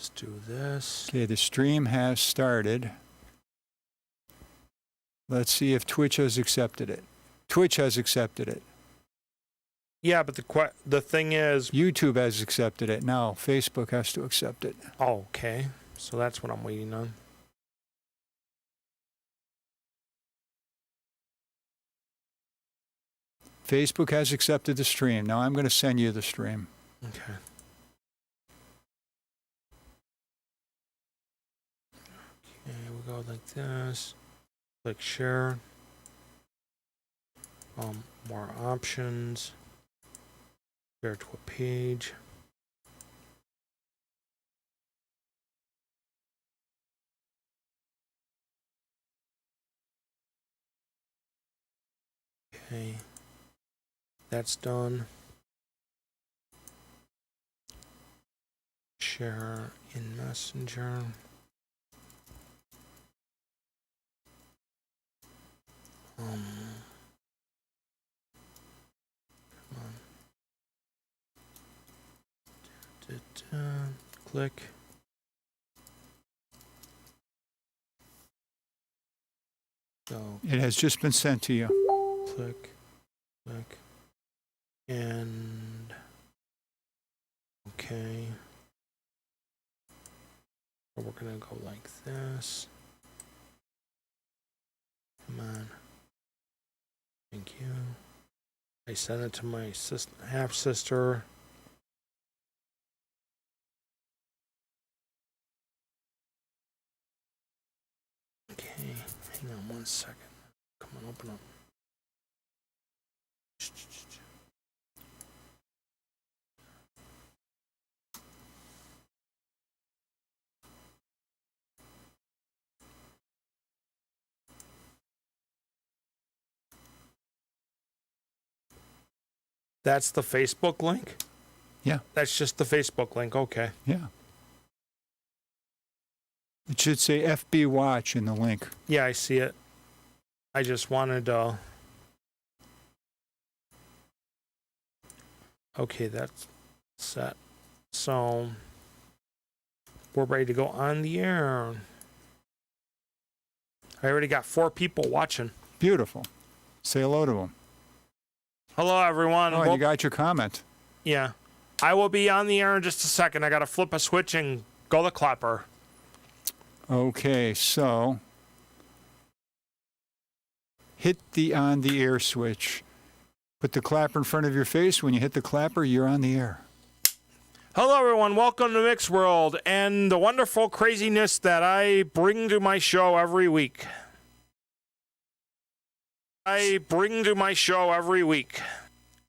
just do this. Okay, the stream has started. Let's see if Twitch has accepted it. Twitch has accepted it. Yeah, but the thing is... YouTube has accepted it. Now Facebook has to accept it. Oh, okay. So that's what I'm waiting on. Facebook has accepted the stream. Now I'm going to send you the stream. Okay. Okay, we'll go like this. Click share. More options. Share to a page. Okay. That's done. Share in Messenger. Come on. Click. So It has just been sent to you. click, click, and okay. So we're gonna go like this. Come on. Thank you. I sent it to my half sister. Okay, hang on 1 second. Come on, open up. That's the Facebook link? Yeah. That's just the Facebook link. Okay. Yeah. It should say FB Watch in the link. Yeah, I see it. I just wanted to... Okay, that's set. So, we're ready to go on the air. I already got 4 people watching. Beautiful. Say hello to them. Hello, everyone. Oh, you got your comment. Yeah. I will be on the air in just a second. I got to flip a switch and go the clapper. Okay, so hit the on the air switch. Put the clapper in front of your face. When you hit the clapper, you're on the air. Hello, everyone. Welcome to Mick's World and the wonderful craziness that I bring to my show every week.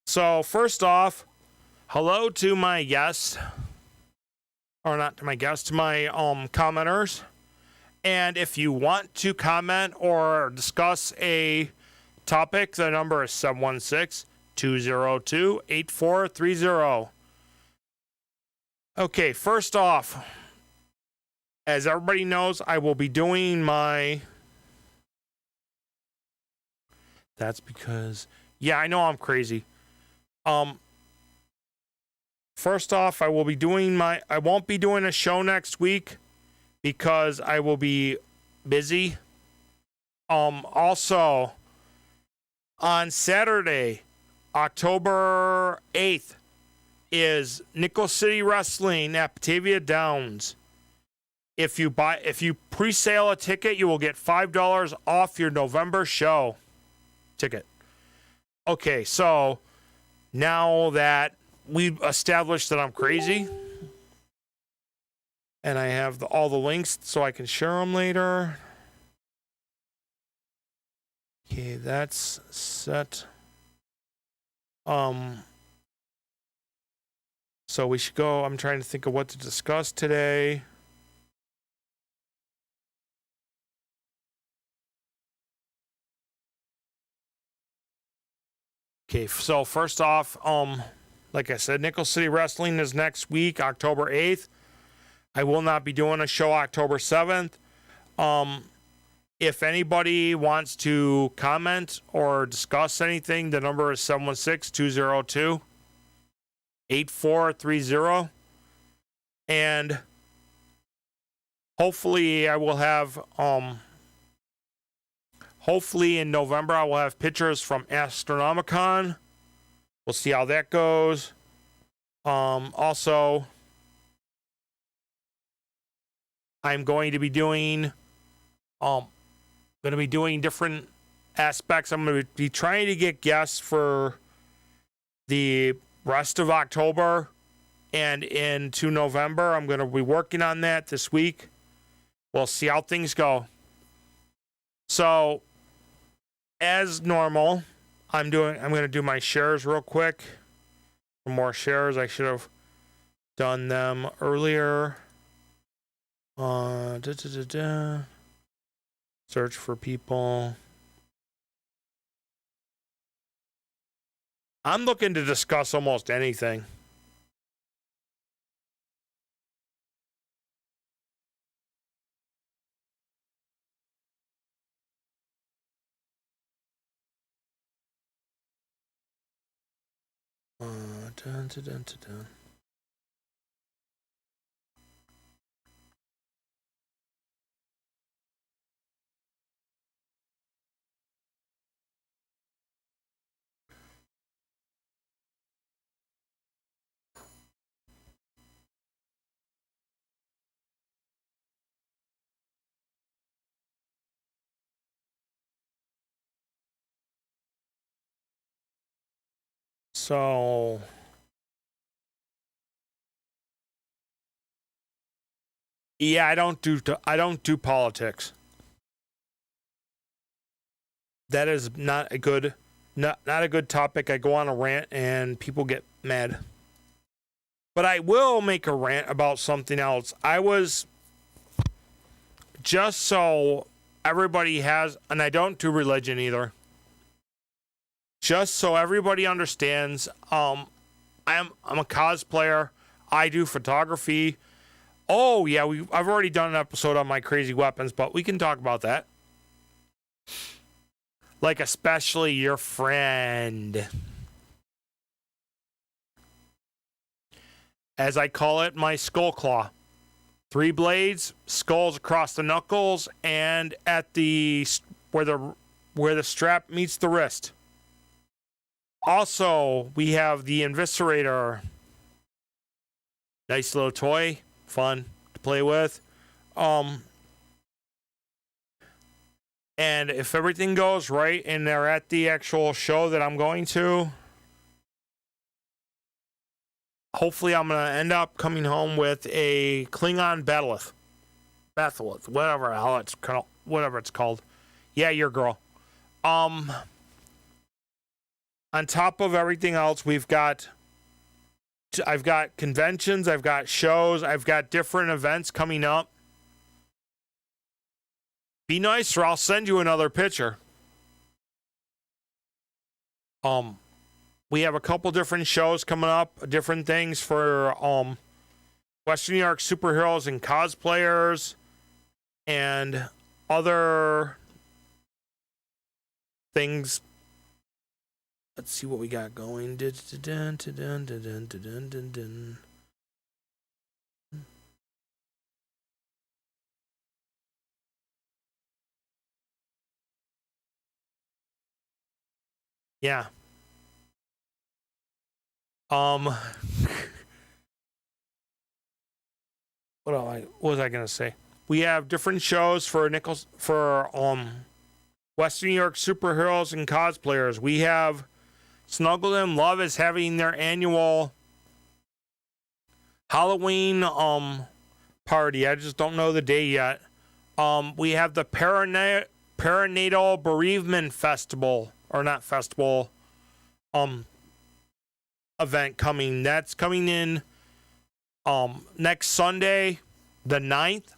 So, first off, hello to my guests. Or not to my guests, to my commenters. And if you want to comment or discuss a topic, the number is 716-202-8430. Okay, first off, as everybody knows, I will be doing my... That's because... Yeah, I know I'm crazy. First off, I won't be doing a show next week because I will be busy. Also, on Saturday, October 8th, is Nickel City Wrestling at Batavia Downs. If you pre-sale a ticket, you will get $5 off your November show ticket. Okay, so now that we've established that I'm crazy, and I have all the links so I can share them later. Okay, that's set. So we should go. I'm trying to think of what to discuss today. Okay, so first off, like I said, Nickel City Wrestling is next week, October 8th. I will not be doing a show October 7th. If anybody wants to comment or discuss anything, the number is 716-202-8430. And hopefully I will have hopefully in November I will have pictures from Astronomicon. We'll see how that goes. Also, I'm going to be doing different aspects. I'm going to be trying to get guests for the rest of October and into November. I'm going to be working on that this week. We'll see how things go. So, as normal, I'm going to do my shares real quick. For more shares, I should have done them earlier. Search for people. I'm looking to discuss almost anything. Dun, dun, dun, dun, dun. So, yeah, I don't do politics. That is not a good topic. I go on a rant and people get mad. But I will make a rant about something else. I was, just so everybody has, and I don't do religion either. Just so everybody understands, I'm a cosplayer. I do photography. Oh yeah, I've already done an episode on my crazy weapons, but we can talk about that. Like especially your friend, as I call it, my skull claw. 3 blades, skulls across the knuckles, and at the where the strap meets the wrist. Also, we have the Inviscerator. Nice little toy, fun to play with. And if everything goes right and they're at the actual show that I'm going to, hopefully I'm going to end up coming home with a Klingon Batholith, whatever it's called. Yeah, your girl. On top of everything else, I've got conventions, I've got shows, I've got different events coming up. Be nice or I'll send you another picture. We have a couple different shows coming up, different things for Western New York superheroes and cosplayers and other things. Let's see what we got going. Yeah. What was I gonna say? We have different shows for Western New York superheroes and cosplayers. We have Snuggle and Love is having their annual Halloween party. I just don't know the day yet. We have the Perinatal Bereavement Festival, or not festival, event coming. That's coming in next Sunday, the 9th.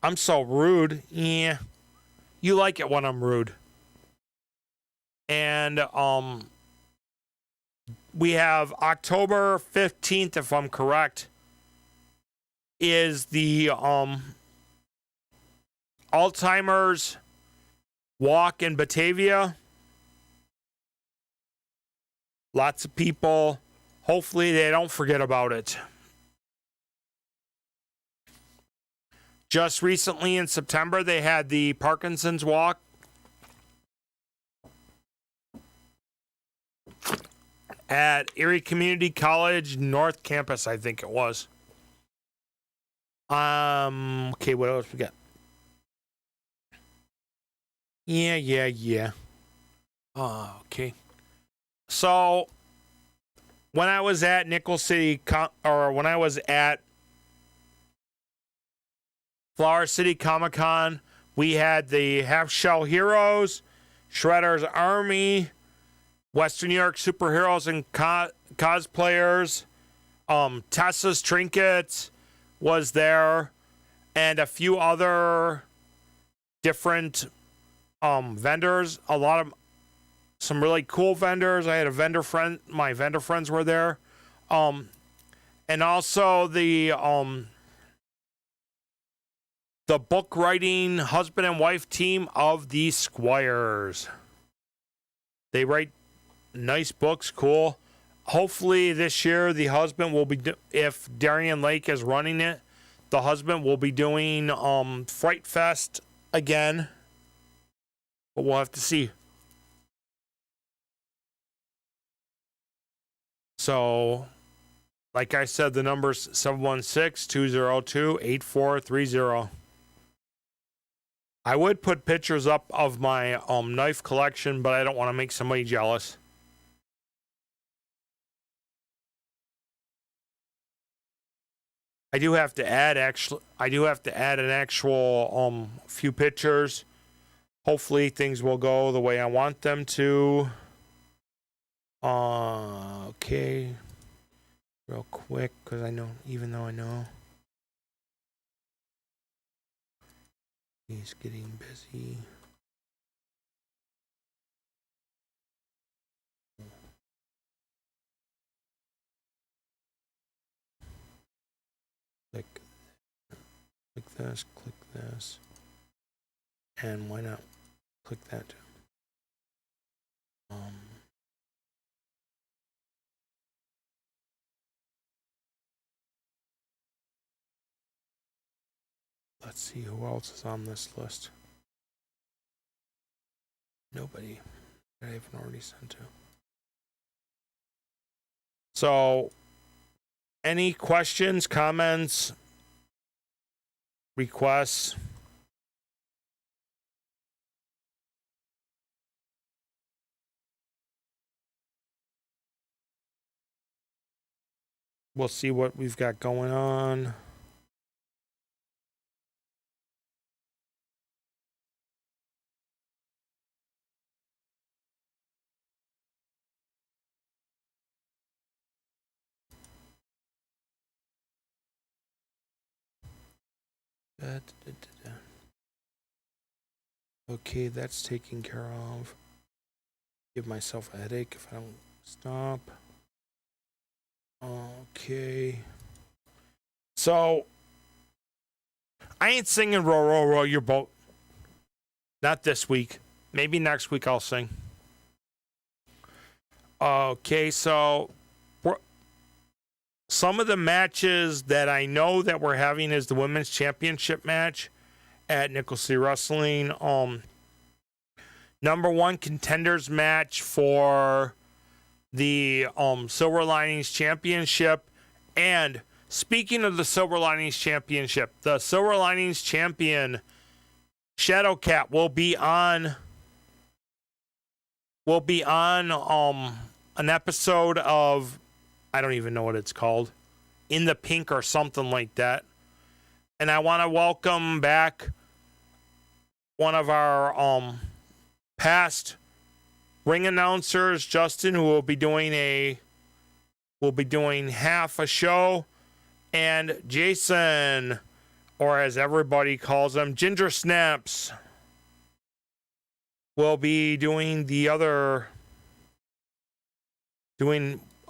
I'm so rude. Yeah. You like it when I'm rude. And we have October 15th, if I'm correct, is the Alzheimer's walk in Batavia. Lots of people. Hopefully they don't forget about it. Just recently in September, they had the Parkinson's Walk. At Erie Community College North Campus, I think it was. Okay, what else we got? Yeah. Okay. So, when I was at Nickel City, when I was at Flower City Comic Con, we had the Half Shell Heroes, Shredder's Army, Western New York Superheroes and Cosplayers, Tessa's Trinkets was there, and a few other different vendors. Some really cool vendors. I had my vendor friends were there, and also the book writing husband and wife team of the Squires. They write nice books, cool. Hopefully this year the husband will be, if Darien Lake is running it, the husband will be doing Fright Fest again. But we'll have to see. So, like I said, the number's 716-202-8430. I would put pictures up of my knife collection, but I don't want to make somebody jealous. I do have to add an actual few pictures. Hopefully things will go the way I want them to. Okay. Real quick, because I know, even though I know he's getting busy. Click this, and why not click that too? Let's see who else is on this list. Nobody that I haven't already sent to. So, any questions, comments, requests? We'll see what we've got going on. Okay, that's taken care of. Give myself a headache if I don't stop. Okay. So, I ain't singing Row, Row, Row Your Boat. Not this week. Maybe next week I'll sing. Okay, so some of the matches that I know that we're having is the women's championship match at Nickel City Wrestling. Number one contenders match for the Silver Linings Championship. And speaking of the Silver Linings Championship, the Silver Linings champion Shadowcat will be on an episode of, I don't even know what it's called, In the Pink or something like that. And I want to welcome back one of our past ring announcers, Justin, who will be doing half a show, and Jason, or as everybody calls him, Ginger Snaps, will be doing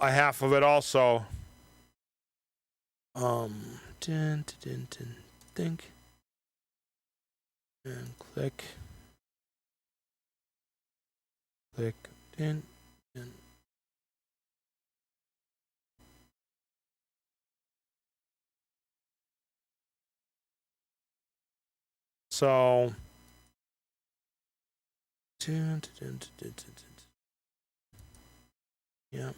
a half of it also. Think and click, So, yep,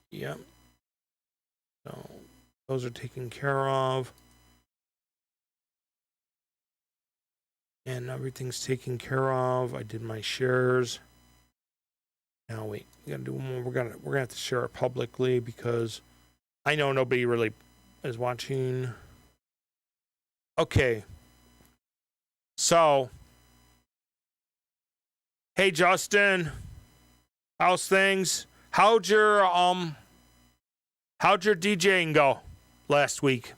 yep. So those are taken care of, and everything's taken care of. I did my shares. Now wait, we gotta do one more. We're gonna have to share it publicly because I know nobody really is watching. Okay. So, hey Justin, how's things? How'd your DJing go last week?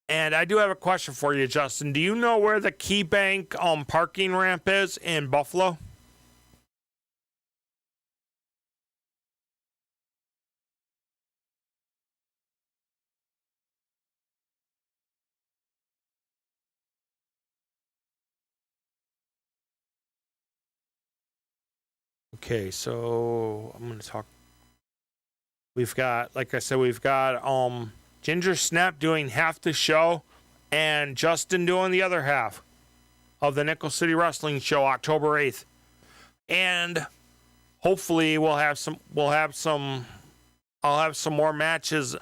And I do have a question for you, Justin. Do you know where the KeyBank parking ramp is in Buffalo? Okay, so I'm gonna talk. We've got, like I said, we've got Ginger Snap doing half the show, and Justin doing the other half of the Nickel City Wrestling Show, October 8th. And hopefully I'll have some more matches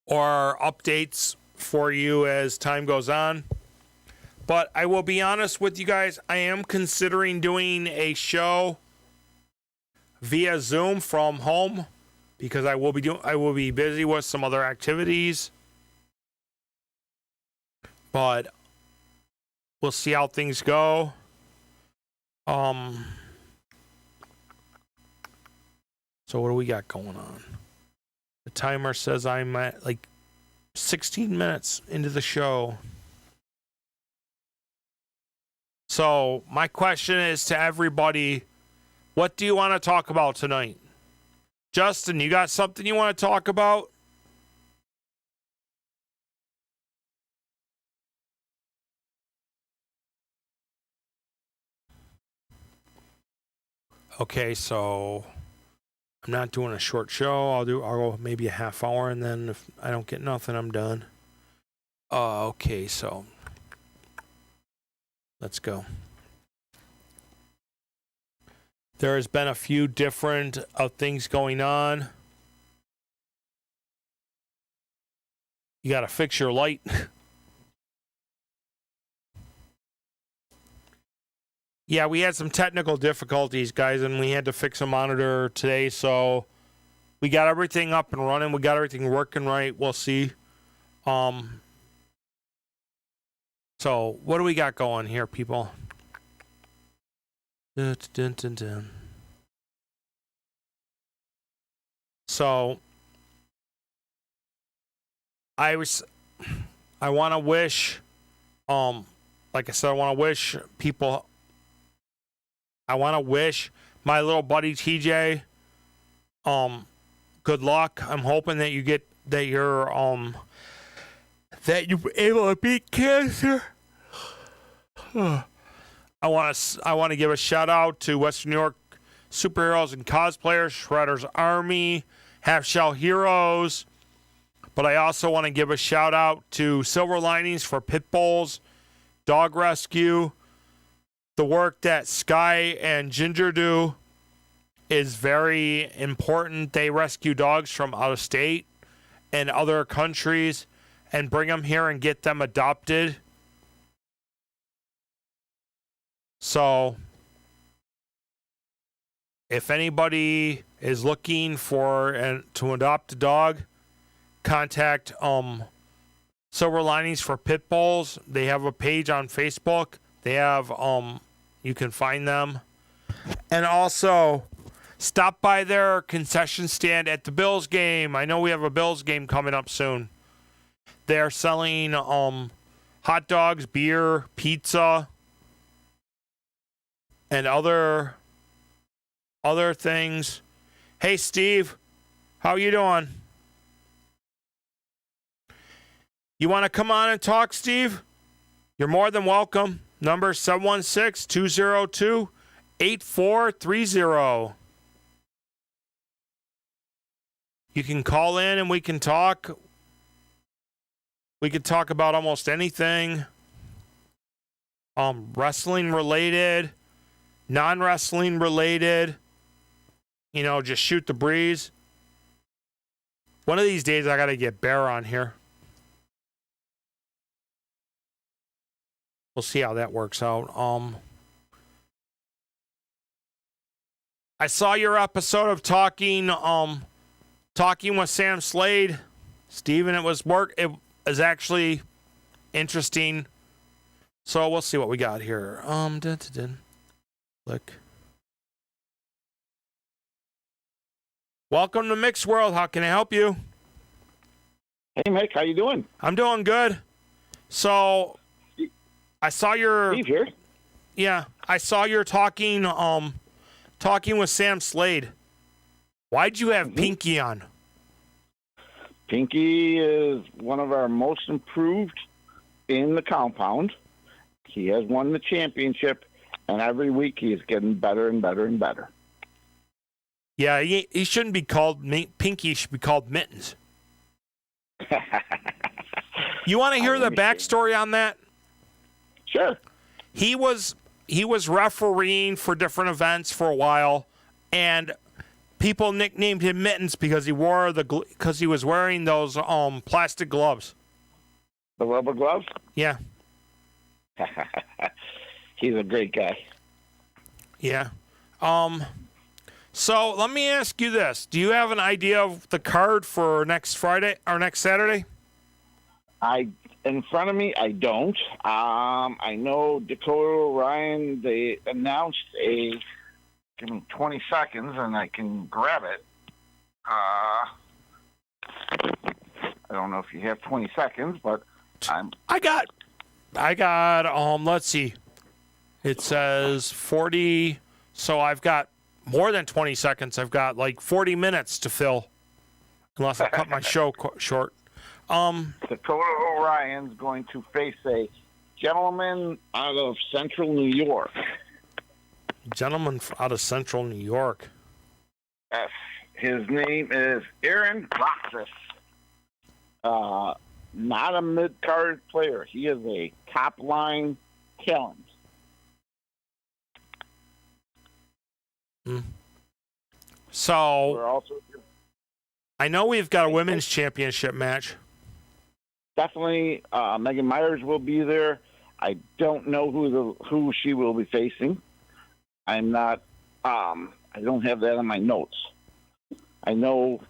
or updates for you as time goes on. But I will be honest with you guys, I am considering doing a show via Zoom from home because I will be busy with some other activities. But we'll see how things go. So what do we got going on? The timer says I'm at like 16 minutes into the show. So my question is to everybody, what do you want to talk about tonight? Justin, you got something you want to talk about? Okay, so I'm not doing a short show. I'll go maybe a half hour, and then if I don't get nothing, I'm done. Okay, so let's go. There has been a few different things going on. You got to fix your light. Yeah, we had some technical difficulties, guys, and we had to fix a monitor today. So we got everything up and running. We got everything working right. We'll see. So what do we got going here, people? Dun, dun, dun, dun. So I want to wish, like I said, I want to wish people. I want to wish my little buddy TJ, good luck. I'm hoping that you're able to beat cancer. I want to give a shout out to Western New York superheroes and cosplayers, Shredder's Army, Half Shell Heroes. But I also want to give a shout out to Silver Linings for Pit Bulls, Dog Rescue. The work that Sky and Ginger do is very important. They rescue dogs from out of state and other countries and bring them here and get them adopted. So if anybody is looking for to adopt a dog, contact Silver Linings for Pit Bulls. They have a page on Facebook. They have you can find them. And also stop by their concession stand at the Bills game. I know we have a Bills game coming up soon. They're selling hot dogs, beer, pizza, and other things. Hey Steve, how you doing? You want to come on and talk, Steve? You're more than welcome. Number 716-202-8430. You can call in and we can talk. We could talk about almost anything. Wrestling related, non-wrestling related. You know, just shoot the breeze. One of these days I got to get Bear on here. We'll see how that works out. I saw your episode of talking with Sam Slade, Steven. It was actually interesting. So we'll see what we got here. Click. Welcome to Mick's World. How can I help you? Hey, Mick, how you doing? I'm doing good. So I saw your Steve here. Yeah, I saw you're talking with Sam Slade. Why'd you have Pinky on? Pinky is one of our most improved in the compound. He has won the championship, and every week he is getting better and better and better. Yeah, he shouldn't be called Pinky. He should be called Mittens. You want to hear the backstory on that? Sure. He was refereeing for different events for a while, and people nicknamed him Mittens because he was wearing those plastic gloves. The rubber gloves? Yeah. He's a great guy. Yeah. So let me ask you this: do you have an idea of the card for next Friday or next Saturday? In front of me, I don't. I know Dakota Ryan, they announced give me 20 seconds and I can grab it. I don't know if you have 20 seconds, but I got, let's see. It says 40, so I've got more than 20 seconds. I've got like 40 minutes to fill, unless I cut my show short. Dakota O'Rion's going to face a gentleman out of Central New York. Gentleman out of Central New York. Yes. His name is Aaron Roxas. Not a mid-card player. He is a top-line talent. So, We're also I know we've got a women's championship match. definitely Megan Myers will be there. I don't know who she will be facing. I'm not. I don't have that in my notes. I know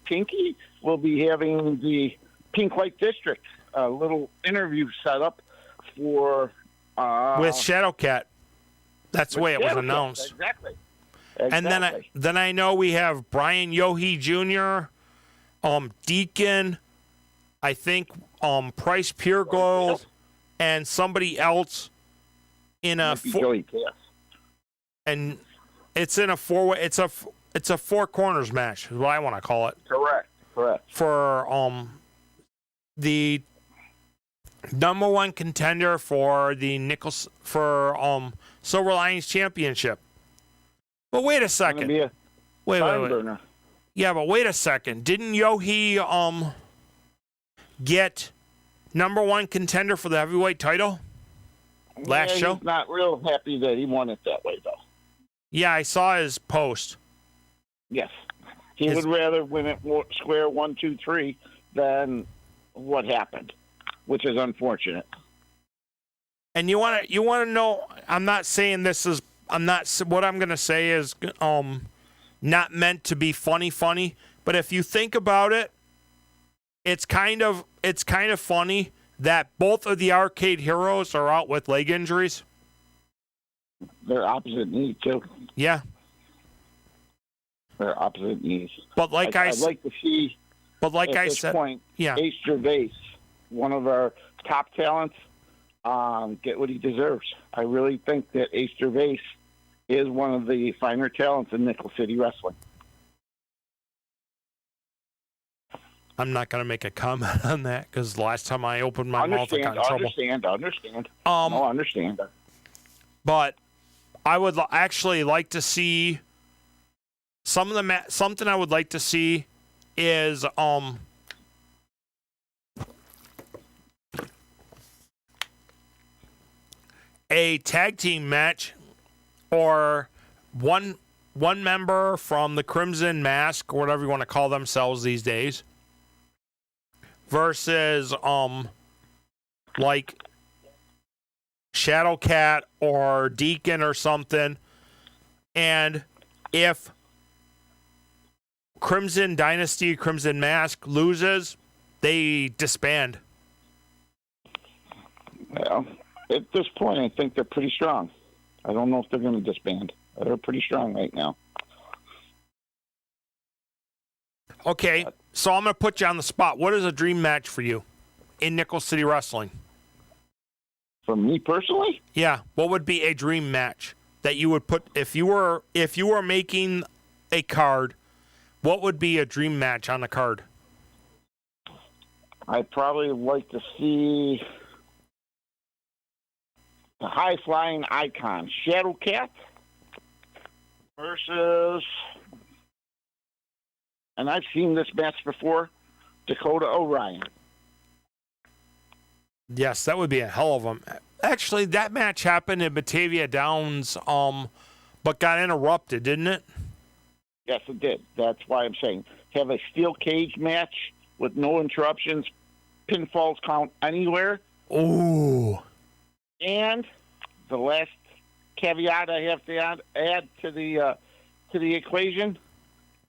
Pinky will be having the Pink White District a little interview set up for With Shadowcat. That's the way it was announced. Exactly. And then I know we have Brian Yohe Jr., Deacon, I think Price Pure Gold, and somebody else in a and it's in a four-way. It's a four corners match is what I want to call it. Correct. For the number one contender for the Silver Lions Championship. But wait a second. Wait. Yeah, but wait a second. Didn't Yohe get number one contender for the heavyweight title last show? He's not real happy that he won it that way, though. Yeah, I saw his post. Yes. He would rather win it square 1, 2, 3 than what happened, which is unfortunate. And you want to know, I'm not saying this is, what I'm going to say is not meant to be funny, but if you think about it, it's kind of funny that both of the Arcade Heroes are out with leg injuries. They're opposite knees, too. Yeah. They're opposite knees. But like I'd like to see, at this said, point, yeah. Ace Gervais, one of our top talents, get what he deserves. I really think that Ace Gervais is one of the finer talents in Nickel City Wrestling. I'm not going to make a comment on that because the last time I opened my mouth, I got in trouble. Understand. Understand. But I would actually like to see something I would like to see is a tag team match, or one member from the Crimson Mask, or whatever you want to call themselves these days, versus like Shadowcat or Deacon or something. And if Crimson Dynasty, Crimson Mask loses, they disband. Well, at this point, I think they're pretty strong. I don't know if they're going to disband. They're pretty strong right now. Okay, so I'm going to put you on the spot. What is a dream match for you in Nickel City Wrestling? For me personally? Yeah, what would be a dream match that you would put if you were making a card? What would be a dream match on the card? I'd probably like to see the high-flying icon, Shadowcat, versus, and I've seen this match before, Dakota Orion. Yes, that would be a hell of a. Actually, that match happened in Batavia Downs, but got interrupted, didn't it? Yes, it did. That's why I'm saying have a steel cage match with no interruptions, pinfalls count anywhere. Ooh. And the last caveat I have to add to the equation: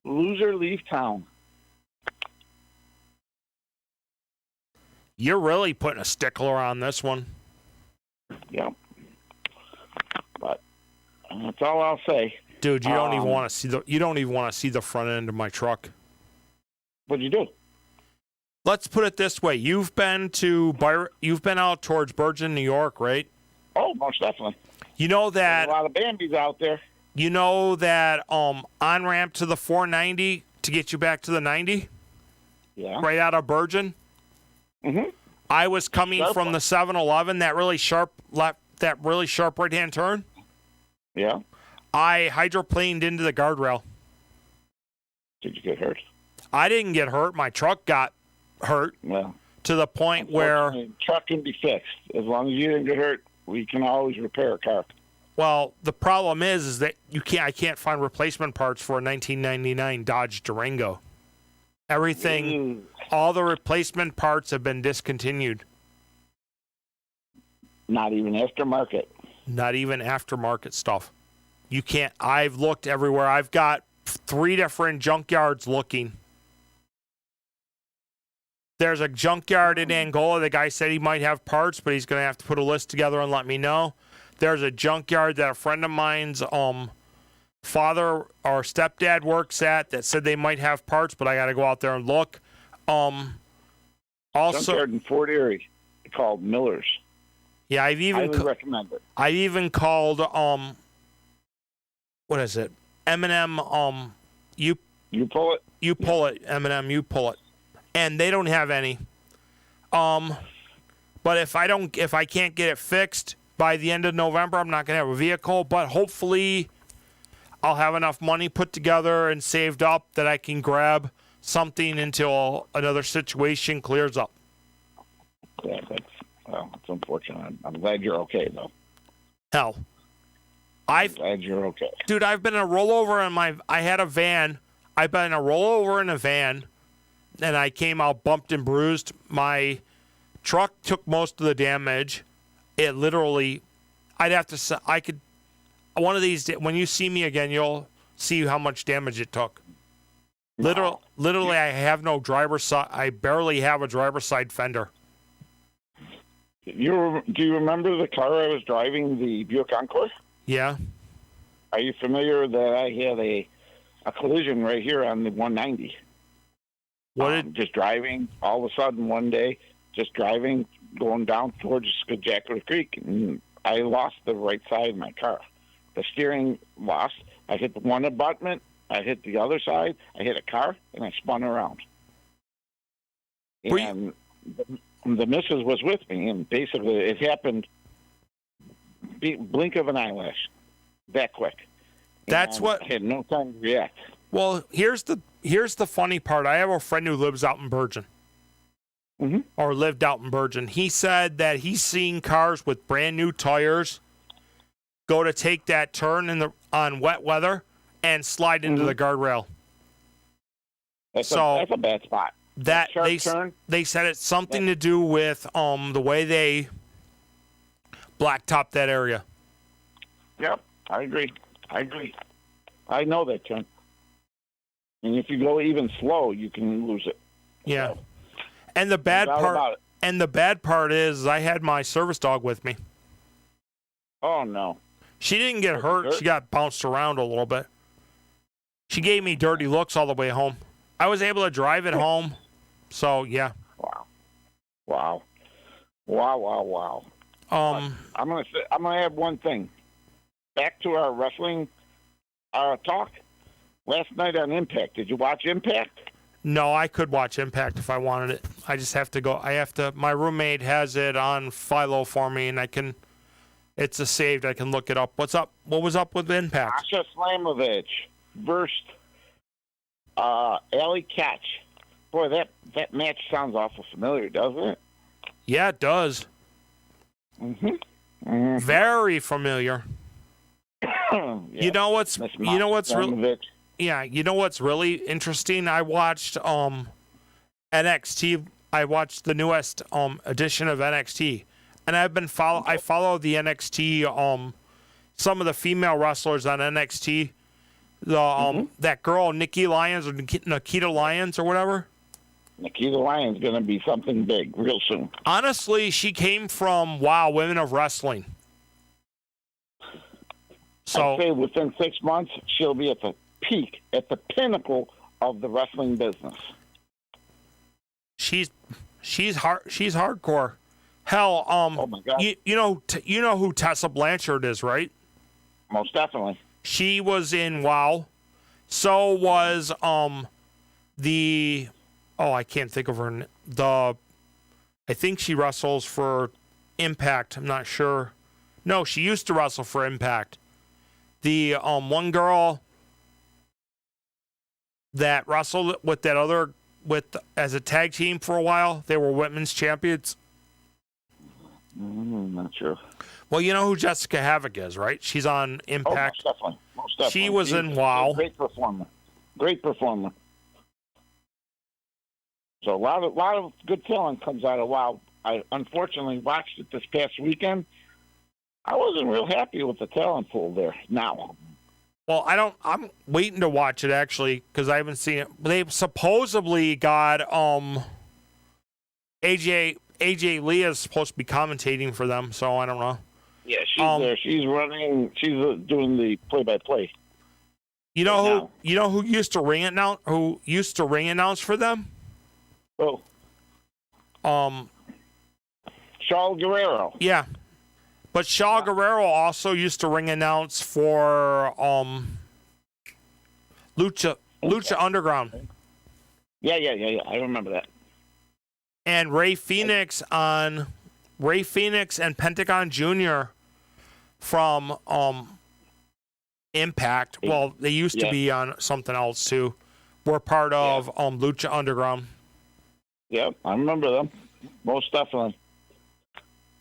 loser leave town. You're really putting a stickler on this one. Yeah. But that's all I'll say. Dude, you don't even want to see the front end of my truck. What'd you do? Let's put it this way: you've been out towards Bergen, New York, right? Oh, most definitely. You know that there's a lot of Bambies out there. You know that on ramp to the 490 to get you back to the 90. Yeah. Right out of Bergen. Mm-hmm. I was coming from the 7-Eleven, that really sharp right-hand turn. Yeah. I hydroplaned into the guardrail. Did you get hurt? I didn't get hurt. My truck got hurt. Well, to the point where the truck can be fixed. As long as you didn't get hurt, we can always repair a car. Well, the problem is that I can't find replacement parts for a 1999 Dodge Durango. Everything, all the replacement parts have been discontinued. Not even aftermarket. Not even aftermarket stuff. You can't. I've looked everywhere. I've got 3 different junkyards looking. There's a junkyard in Angola. The guy said he might have parts, but he's going to have to put a list together and let me know. There's a junkyard that a friend of mine's father or stepdad works at that said they might have parts, but I got to go out there and look. Also, junkyard in Fort Erie called Miller's. Yeah, I've even highly recommend it. I've even called what is it? M&M you pull it. You pull it. M&M you pull it, and they don't have any. But if I can't get it fixed by the end of November, I'm not going to have a vehicle. But hopefully, I'll have enough money put together and saved up that I can grab something until another situation clears up. Yeah, it's unfortunate. I'm glad you're okay, though. Hell, I'm glad you're okay. Dude, I've been in a rollover I had a van. I've been in a rollover in a van, and I came out bumped and bruised. My truck took most of the damage. It literally, one of these, when you see me again, you'll see how much damage it took. Wow. Literally, I have no driver's side. I barely have a driver's side fender. Do you remember the car I was driving, the Buick Encore? Yeah. Are you familiar that I had a collision right here on the 190? Just driving, all of a sudden one day, just driving, going down towards Skidjackler Creek, and I lost the right side of my car. The steering lost. I hit the one abutment. I hit the other side. I hit a car, and I spun around. And the missus was with me, and basically it happened blink of an eyelash, that quick. That's and what I had no time to react. Well, here's the here's the funny part. I have a friend who lives out in Bergen. Mm-hmm. Or lived out in Bergen. He said that he's seen cars with brand new tires go to take that turn on wet weather and slide into the guardrail. That's a bad spot. That turn. They said it's something to do with the way they blacktop that area. Yep, I agree. I know that turn. And if you go even slow, you can lose it. Yeah. So, and the bad part is I had my service dog with me. Oh no. She didn't get hurt. She got bounced around a little bit. She gave me dirty looks all the way home. I was able to drive it home. So, yeah. Wow. I'm gonna add one thing. Back to our wrestling talk. Last night on Impact. Did you watch Impact? No, I could watch Impact if I wanted it. I just have to go. My roommate has it on Philo for me, and it's a saved. I can look it up. What's up? What was up with Impact? Asha Slamovich versus Ali Catch. Boy, that match sounds awful familiar, doesn't it? Yeah, it does. Mm-hmm. Very familiar. Yeah. You know what's really interesting? I watched NXT. I watched the newest edition of NXT, and I follow the NXT some of the female wrestlers on NXT. That girl Nikki Lyons or Nikita Lyons or whatever. Nikita Lyons going to be something big real soon. Honestly, she came from Women of Wrestling. So I'd say within 6 months, she'll be at the peak, at the pinnacle of the wrestling business. She's hardcore. Hell, oh my God. You know who Tessa Blanchard is, right? Most definitely. She was in WoW. So was I can't think of her. I think she wrestles for Impact. I'm not sure. No, she used to wrestle for Impact. The one girl that wrestled with that other as a tag team for a while. They were women's champions. Not sure. Well, you know who Jessica Havoc is, right? She's on Impact. Oh, most definitely. She was in WoW. Great performer. So a lot of good talent comes out of WoW. I unfortunately watched it this past weekend. I wasn't real happy with the talent pool there. Now. Well, I'm waiting to watch it actually because I haven't seen it. They supposedly got AJ Lee is supposed to be commentating for them, so I don't know. Yeah, she's there. She's running. She's doing the play-by-play. You know who used to ring announce? Who used to ring announce for them? Oh. Shaw Guerrero. Yeah. But Shaw Guerrero also used to ring announce for Lucha Underground. Yeah. I remember that. And Ray Phoenix and Pentagon Jr. from Impact. Well, they used to be on something else too. Were part of Lucha Underground. Yep, I remember them. Most definitely.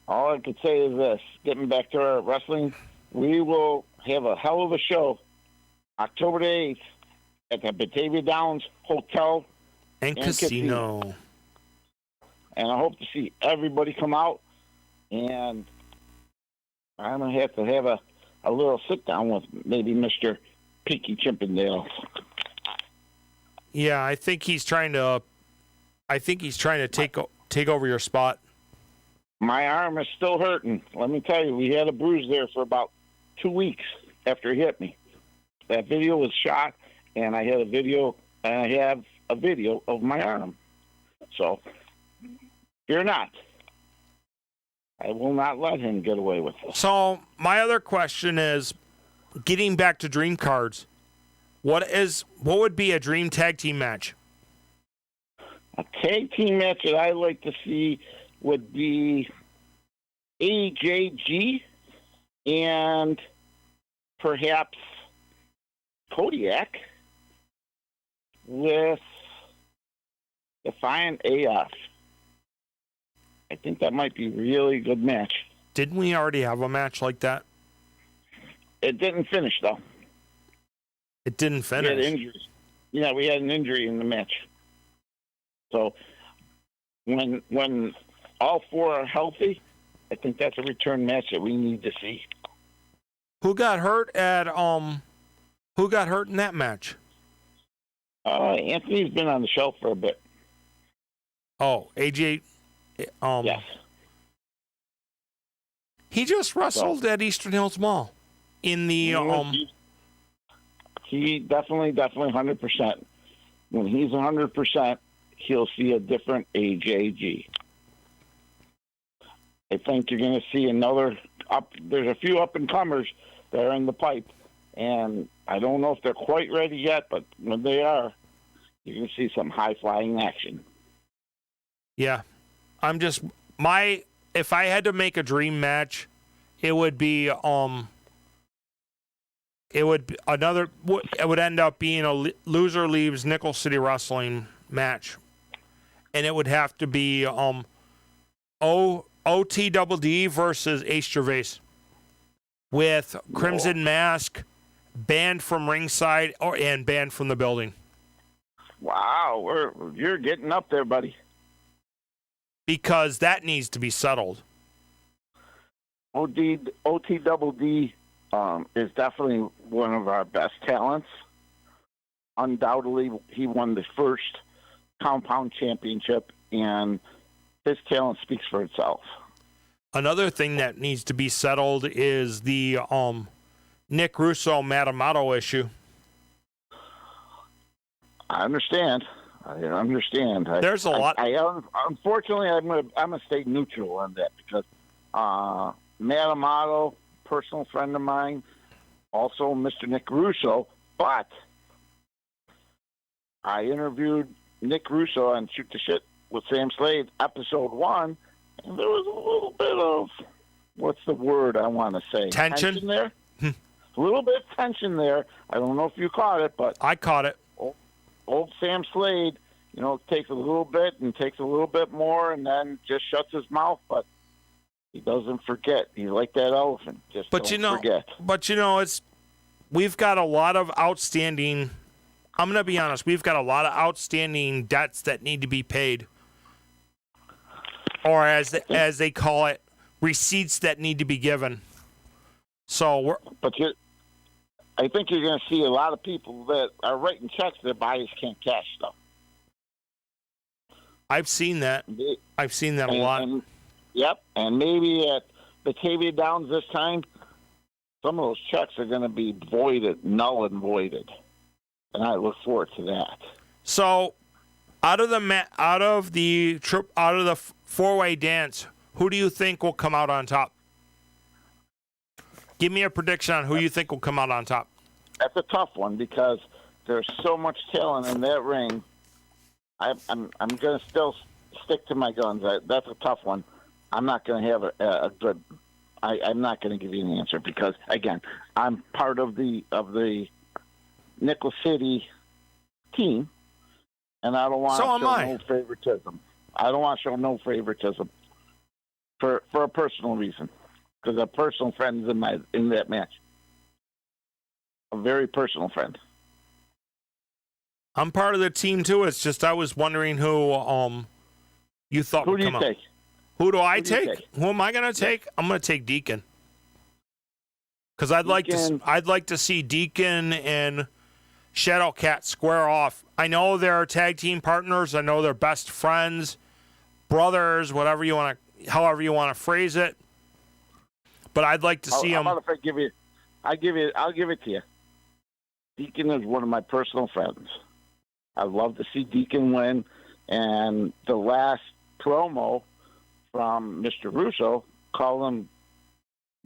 All I could say is this. Getting back to our wrestling, we will have a hell of a show October the 8th at the Batavia Downs Hotel and Casino. And I hope to see everybody come out. And I'm going to have a little sit-down with maybe Mr. Pinky Chippendale. Yeah, I think he's trying to take over your spot. My arm is still hurting. Let me tell you, we had a bruise there for about 2 weeks after he hit me. That video was shot, and I have a video of my arm. So, fear not. I will not let him get away with it. So, my other question is, getting back to Dream Cards, what would be a dream tag team match? A tag team match that I like to see would be AJG and perhaps Kodiak with Defiant AF. I think that might be a really good match. Didn't we already have a match like that? It didn't finish, though. It didn't We had finish. injuries. Yeah, we had an injury in the match. So when all four are healthy, I think that's a return match that we need to see. Who got hurt Who got hurt in that match? Anthony's been on the shelf for a bit. Oh, AJ. Yes. He just wrestled at Eastern Hills Mall in the He definitely 100%. When he's 100%, he'll see a different AJG. I think you're going to see another up. There's a few up and comers that are in the pipe, and I don't know if they're quite ready yet, but when they are, you're going to see some high flying action. Yeah. If I had to make a dream match, it would end up being a loser leaves Nickel City Wrestling match. And it would have to be OTDD versus Ace Gervais with Crimson Mask banned from ringside and banned from the building. Wow, you're getting up there, buddy. Because that needs to be settled. OTDD is definitely one of our best talents. Undoubtedly, he won the first compound championship, and his talent speaks for itself. Another thing that needs to be settled is the Nick Russo Matamato issue. I understand. There's a lot. Unfortunately, I'm gonna stay neutral on that because Matamato, personal friend of mine, also Mr. Nick Russo. But I interviewed Nick Russo on Shoot the Shit with Sam Slade, episode 1, and there was a little bit of, what's the word I want to say? Tension there. A little bit of tension there. I don't know if you caught it, but I caught it. Old Sam Slade, takes a little bit and takes a little bit more and then just shuts his mouth, but he doesn't forget. He's like that elephant. Just don't forget. But we've got a lot of outstanding, I'm going to be honest, we've got a lot of outstanding debts that need to be paid. Or as they call it, receipts that need to be given. So I think you're going to see a lot of people that are writing checks that buyers can't cash stuff. I've seen that. A lot. Yep, and maybe at Batavia Downs this time, some of those checks are going to be null and voided, and I look forward to that. So, out of the four-way dance, who do you think will come out on top? Give me a prediction on who you think will come out on top. That's a tough one because there's so much talent in that ring. I'm going to still stick to my guns. That's a tough one. I'm not going to have a good. I'm not going to give you an answer because again, I'm part of the Nickel City team, and I don't want to show no favoritism. I don't want to show no favoritism for a personal reason. Because a personal friend is in that match. A very personal friend. I'm part of the team too. It's just I was wondering who you thought would come out. Who do you take? Who do I take? Who am I going to take? I'm going to take Deacon. Because I'd like to see Deacon and Shadowcat square off. I know they're tag team partners. I know they're best friends, brothers, however you want to phrase it. But I'd like to see him. I'll give it to you. Deacon is one of my personal friends. I'd love to see Deacon win. And the last promo from Mr. Russo called him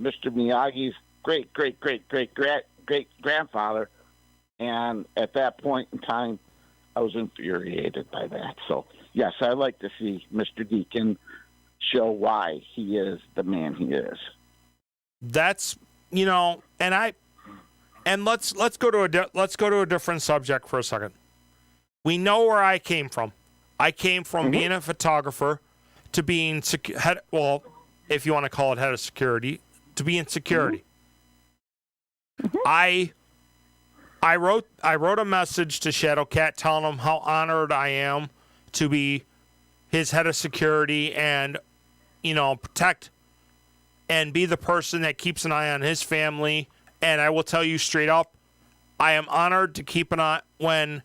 Mr. Miyagi's great grandfather. And at that point in time, I was infuriated by that. So, yes, I'd like to see Mr. Deacon show why he is the man he is. That's and let's go to a different subject for a second. we know where I came from. I came from being a photographer to being if you want to call it head of security, to be in security. I wrote a message to Shadowcat telling him how honored I am to be his head of security and, protect and be the person that keeps an eye on his family. And I will tell you straight up, I am honored to keep an eye when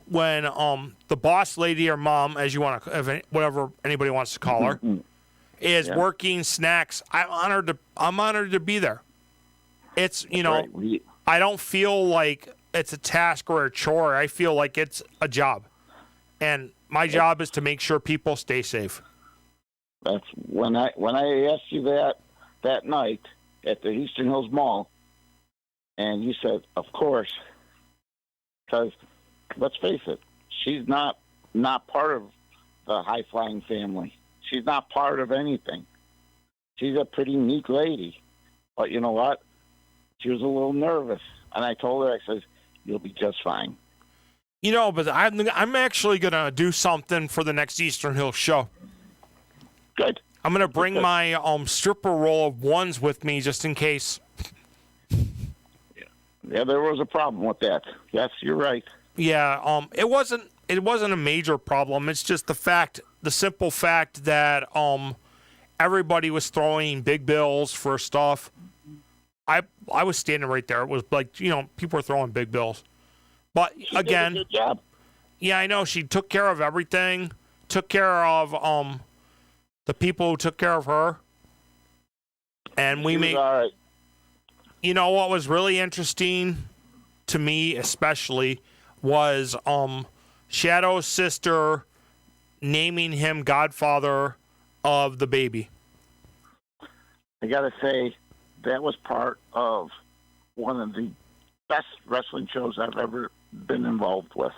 the boss lady or mom, as you want to, whatever anybody wants to call her, is working snacks. I'm honored to be there. It's I don't feel like it's a task or a chore. I feel like it's a job, and my job is to make sure people stay safe. That's when I asked you that night at the Eastern Hills Mall, and you said, "Of course," because let's face it, she's not part of the high-flying family. She's not part of anything. She's a pretty neat lady, but you know what? She was a little nervous, and I told her, I said, "You'll be just fine." But I'm actually gonna do something for the next Eastern Hills show. Good. I'm gonna bring my stripper roll of ones with me just in case. Yeah, there was a problem with that. Yes, you're right. Yeah, it wasn't a major problem. It's just the simple fact that everybody was throwing big bills for stuff. I was standing right there. It was like, people were throwing big bills. But She again, did a good job. Yeah, I know. She took care of everything. Took care of the people who took care of her. And we She was made. all right. What was really interesting to me, especially, was Shadow's sister naming him godfather of the baby. I got to say, that was part of one of the best wrestling shows I've ever been involved with.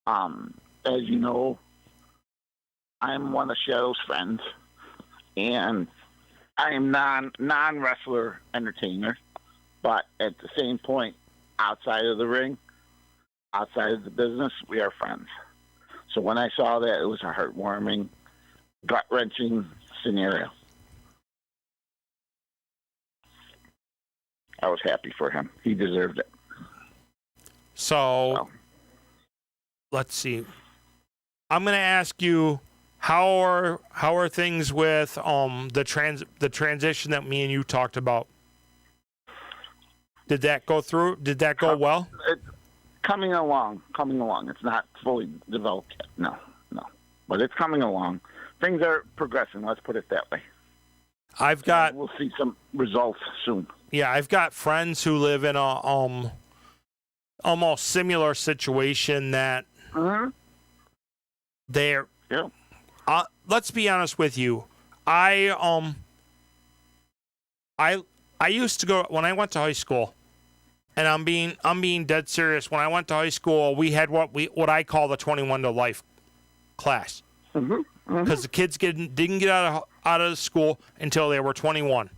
As you know, I'm one of Shadow's friends, and I am non-wrestler entertainer, but at the same point, outside of the ring, outside of the business, we are friends. So when I saw that, it was a heartwarming, gut-wrenching scenario. I was happy for him. He deserved it. So, let's see. I'm going to ask you, how are things with the transition that me and you talked about? Did that go through? Did that go well? Coming along. It's not fully developed yet. No. But it's coming along. Things are progressing. Let's put it that way. We'll see some results soon. Yeah, I've got friends who live in a almost similar situation that they're. Yeah. Let's be honest with you. I used to go when I went to high school, and I'm being dead serious. When I went to high school, we had what I call the 21 to life class, because the kids didn't get out of school until they were 21.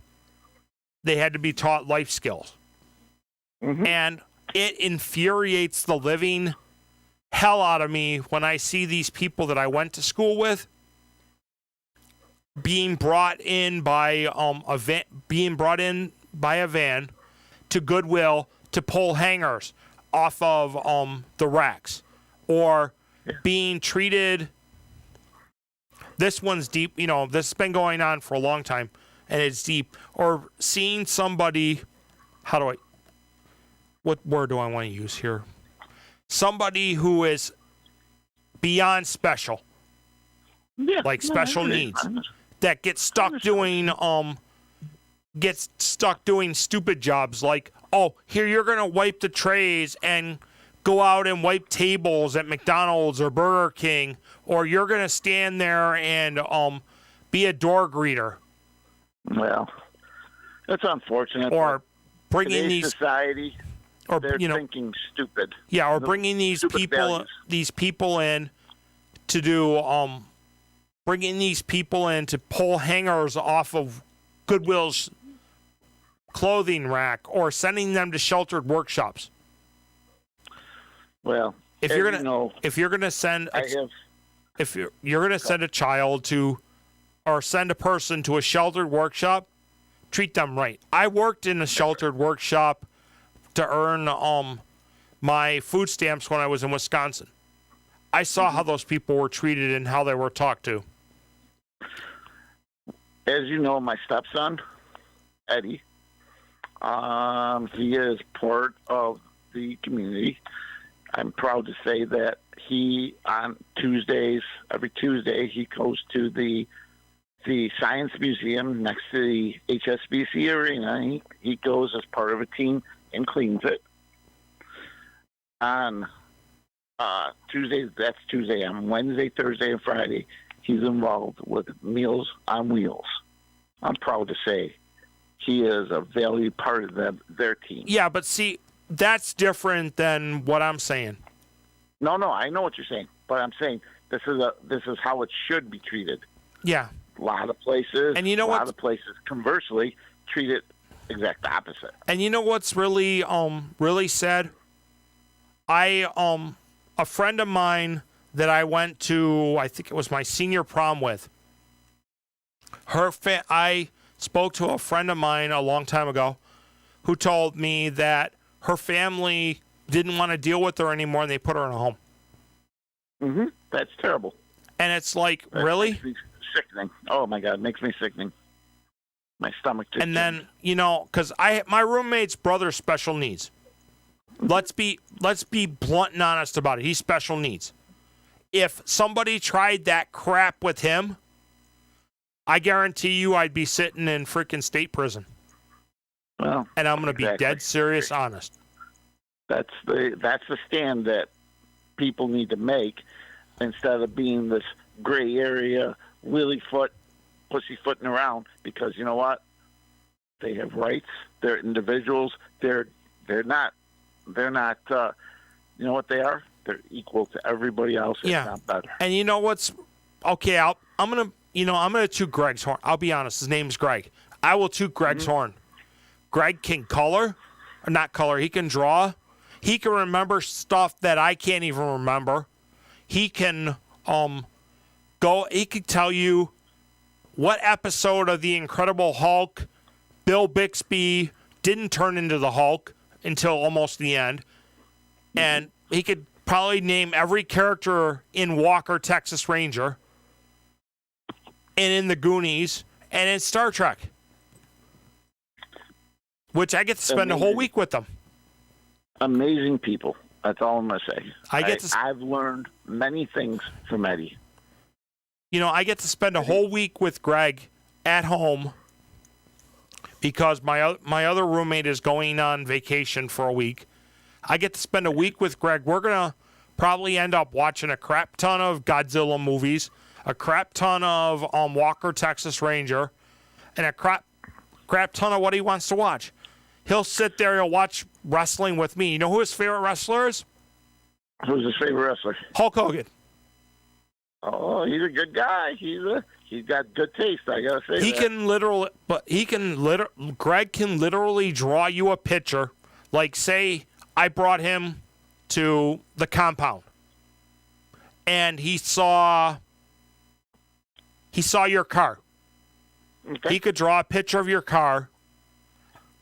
They had to be taught life skills, and it infuriates the living hell out of me when I see these people that I went to school with being brought in by a van to Goodwill to pull hangers off of the racks, or being treated. This one's deep. This has been going on for a long time, and it's deep. Or seeing somebody. What word do I want to use here? Somebody who is beyond special, like special needs, that gets stuck doing stupid jobs like, oh, here, you're gonna wipe the trays and go out and wipe tables at McDonald's or Burger King, or you're gonna stand there and be a door greeter. Well, it's unfortunate. Or bringing these society. Or they're thinking stupid. Yeah, or bringing these people in to do bringing these people in to pull hangers off of Goodwill's clothing rack, or sending them to sheltered workshops. Well, if As you're you gonna know, if you're gonna send I have. if you're gonna send a child to or send a person to a sheltered workshop, treat them right. I worked in a sheltered workshop to earn my food stamps when I was in Wisconsin. I saw how those people were treated and how they were talked to. As you know, my stepson, Eddie, he is part of the community. I'm proud to say that he, on Tuesdays, every Tuesday, he goes to the Science Museum next to the HSBC Arena. He goes as part of a team and cleans it. On Tuesdays, that's Tuesday. On Wednesday, Thursday, and Friday, he's involved with Meals on Wheels. I'm proud to say he is a valued part of their team. Yeah, but see, that's different than what I'm saying. No, I know what you're saying, but I'm saying this is how it should be treated. Yeah. A lot of places, and you know a lot of places, conversely, treat it exact opposite. And you know what's really sad? A friend of mine that I went to, I think it was my senior prom with. I spoke to a friend of mine a long time ago who told me that her family didn't want to deal with her anymore and they put her in a home. Mm-hmm. That's terrible. And it's like, that really? Makes me sickening. Oh my God, it makes me sickening. My stomach just. And then, because my roommate's brother's special needs. Let's be blunt and honest about it. He's special needs. If somebody tried that crap with him, I guarantee you I'd be sitting in freaking state prison. Well, and I'm going to be dead serious honest. That's the stand that people need to make instead of being this gray area, pussyfooting around. Because you know what? They have rights. They're individuals. They're not. You know what they are? They're equal to everybody else. If not better. And you know what's okay? I'm gonna toot Greg's horn. I'll be honest. His name's Greg. I will toot Greg's horn. Greg can not color. He can draw. He can remember stuff that I can't even remember. He can He could tell you what episode of The Incredible Hulk Bill Bixby didn't turn into the Hulk until almost the end. And he could probably name every character in Walker, Texas Ranger, and in the Goonies, and in Star Trek, which I get to spend a whole week with them. Amazing people. That's all I'm going to say. I've learned many things from Eddie. I get to spend a whole week with Greg at home because my other roommate is going on vacation for a week. I get to spend a week with Greg. We're going to probably end up watching a crap ton of Godzilla movies, a crap ton of Walker, Texas Ranger, and a crap ton of what he wants to watch. He'll sit there, he'll watch wrestling with me. You know who his favorite wrestler is? Who's his favorite wrestler? Hulk Hogan. Oh, he's a good guy. He's got good taste, I gotta say. Greg can literally draw you a picture. Like, say I brought him to the compound and he saw your car. Okay. He could draw a picture of your car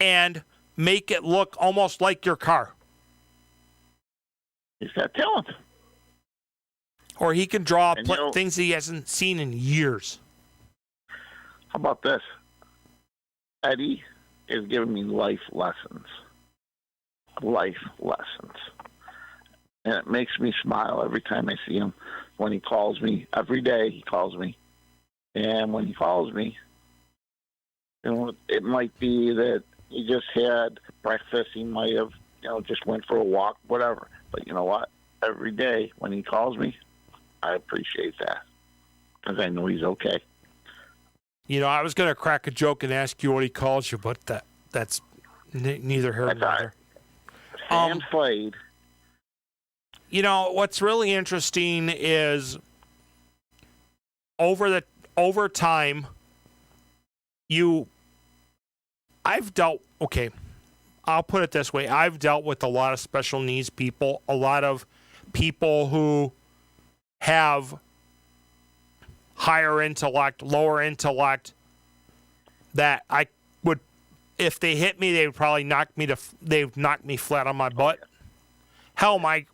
and make it look almost like your car. He's got talent. Or he can draw things he hasn't seen in years. How about this? Eddie is giving me life lessons. Life lessons. And it makes me smile every time I see him. When he calls me, every day he calls me. And when he calls me, it might be that he just had breakfast. He might have, just went for a walk, whatever. But you know what? Every day when he calls me, I appreciate that because I know he's okay. I was going to crack a joke and ask you what he calls you, but that's neither here nor there. Sam Slade. What's really interesting is over time, I'll put it this way. I've dealt with a lot of special needs people, a lot of people who have higher intellect, lower intellect, that I would, if they hit me, they would probably they'd knock me flat on my butt. Hell, my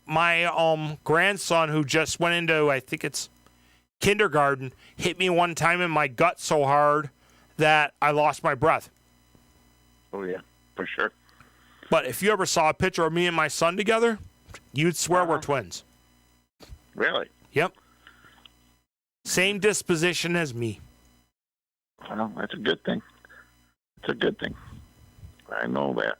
grandson, who just went into, I think it's kindergarten, hit me one time in my gut so hard that I lost my breath. Oh, yeah, for sure. But if you ever saw a picture of me and my son together, you'd swear we're twins. Really? Yep. Same disposition as me. Well, that's a good thing. It's a good thing. I know that.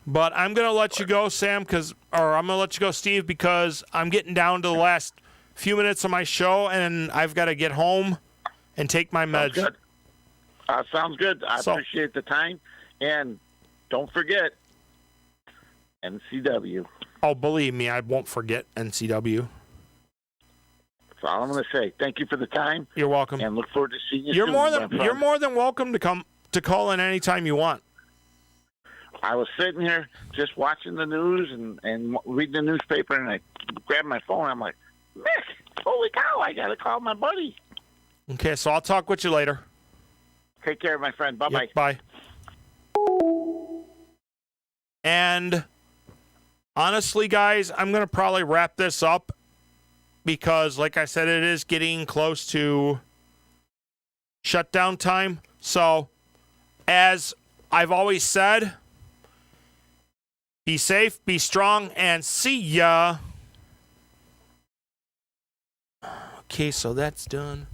But I'm going to let you go, Sam, I'm going to let you go, Steve, because I'm getting down to the last few minutes of my show, and I've got to get home and take my meds. Sounds good. Sounds good. I appreciate the time. And don't forget, NCW. Oh, believe me, I won't forget NCW. That's all I'm going to say. Thank you for the time. You're welcome. And look forward to seeing you You're soon. you're more than welcome to call in anytime you want. I was sitting here just watching the news and reading the newspaper, and I grabbed my phone. I'm like, Mick, holy cow, I got to call my buddy. Okay, so I'll talk with you later. Take care, my friend. Bye-bye. Yep, bye. And honestly, guys, I'm going to probably wrap this up because, like I said, it is getting close to shutdown time. So, as I've always said, be safe, be strong, and see ya. Okay, so that's done.